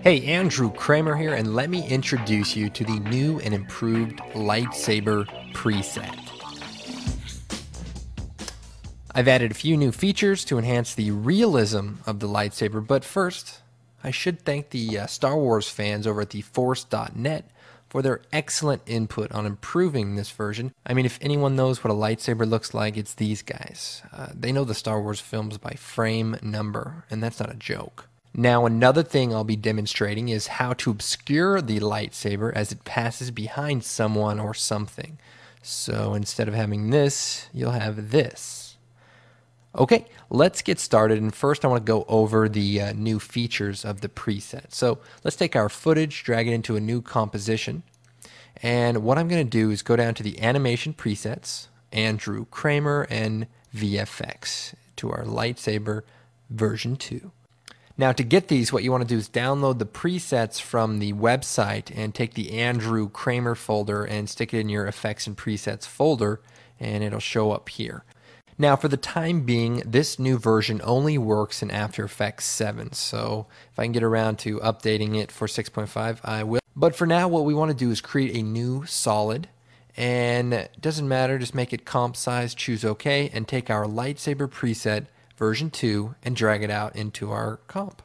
Hey, Andrew Kramer here, and let me introduce you to the new and improved Light Saber preset. I've added a few new features to enhance the realism of the lightsaber, but first, I should thank the Star Wars fans over at the Force.net for their excellent input on improving this version. I mean, if anyone knows what a lightsaber looks like, it's these guys. They know the Star Wars films by frame number, and that's not a joke. Now, another thing I'll be demonstrating is how to obscure the lightsaber as it passes behind someone or something. So instead of having this, you'll have this. Okay, let's get started, and first I want to go over the new features of the preset. So let's take our footage, drag it into a new composition, and what I'm going to do is go down to the animation presets, Andrew Kramer, and VFX to our lightsaber version 2. Now to get these, what you want to do is download the presets from the website and take the Andrew Kramer folder and stick it in your effects and presets folder, and it'll show up here. Now for the time being, this new version only works in After Effects 7, so if I can get around to updating it for 6.5, I will. But for now, what we want to do is create a new solid, and it doesn't matter, just make it comp size, choose OK, and take our lightsaber preset version 2 and drag it out into our comp.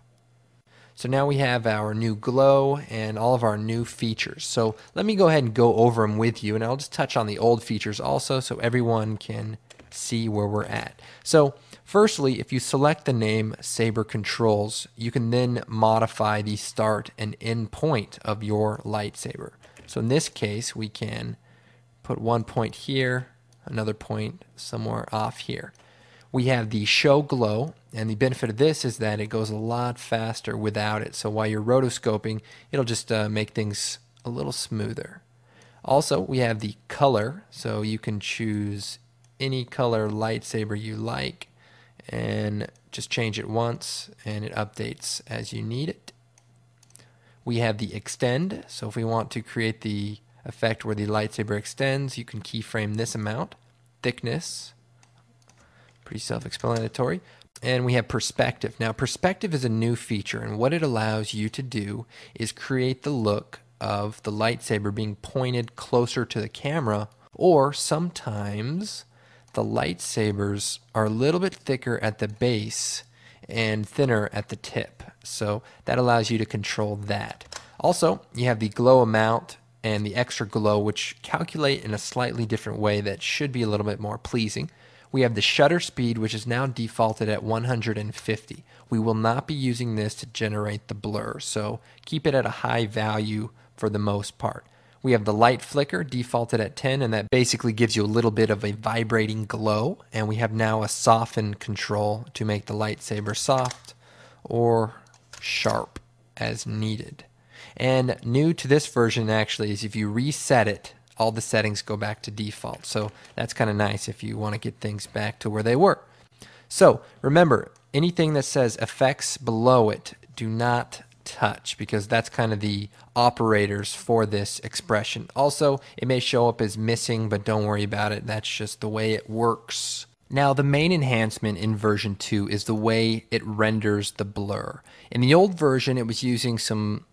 So now we have our new glow and all of our new features. So let me go ahead and go over them with you, and I'll just touch on the old features also so everyone can see where we're at. So firstly, if you select the name Saber Controls, you can then modify the start and end point of your lightsaber. So in this case, we can put one point here, another point somewhere off here. We have the show glow, and the benefit of this is that it goes a lot faster without it. So while you're rotoscoping, it'll just make things a little smoother. Also, we have the color, so you can choose any color lightsaber you like and just change it once and it updates as you need it. We have the extend, so if we want to create the effect where the lightsaber extends, you can keyframe this amount. Thickness, pretty self-explanatory. And we have perspective. Now perspective is a new feature, and what it allows you to do is create the look of the lightsaber being pointed closer to the camera, or sometimes the lightsabers are a little bit thicker at the base and thinner at the tip. So that allows you to control that. Also, you have the glow amount and the extra glow, which calculate in a slightly different way that should be a little bit more pleasing. We have the shutter speed, which is now defaulted at 150. We will not be using this to generate the blur, so keep it at a high value for the most part. We have the light flicker defaulted at 10, and that basically gives you a little bit of a vibrating glow. And we have now a soften control to make the lightsaber soft or sharp as needed. And new to this version actually is if you reset it, all the settings go back to default. So that's kind of nice if you want to get things back to where they were. So remember, anything that says effects below it, do not touch, because that's kind of the operators for this expression. Also, it may show up as missing, but don't worry about it. That's just the way it works. Now, the main enhancement in version 2 is the way it renders the blur. In the old version, it was using some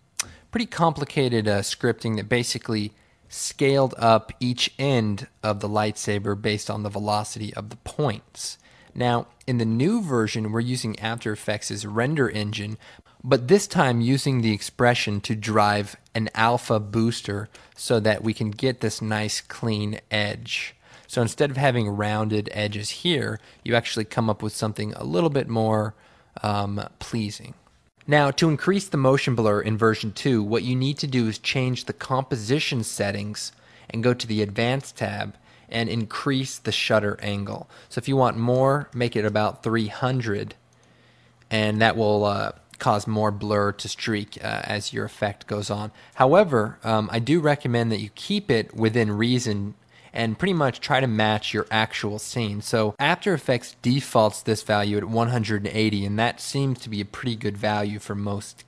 pretty complicated scripting that basically scaled up each end of the lightsaber based on the velocity of the points. Now, in the new version, we're using After Effects' render engine, but this time using the expression to drive an alpha booster so that we can get this nice clean edge. So instead of having rounded edges here, you actually come up with something a little bit more pleasing. Now, to increase the motion blur in version 2, what you need to do is change the composition settings and go to the Advanced tab and increase the shutter angle. So if you want more, make it about 300, and that will cause more blur to streak as your effect goes on. However, I do recommend that you keep it within reason and pretty much try to match your actual scene. So After Effects defaults this value at 180, and that seems to be a pretty good value for most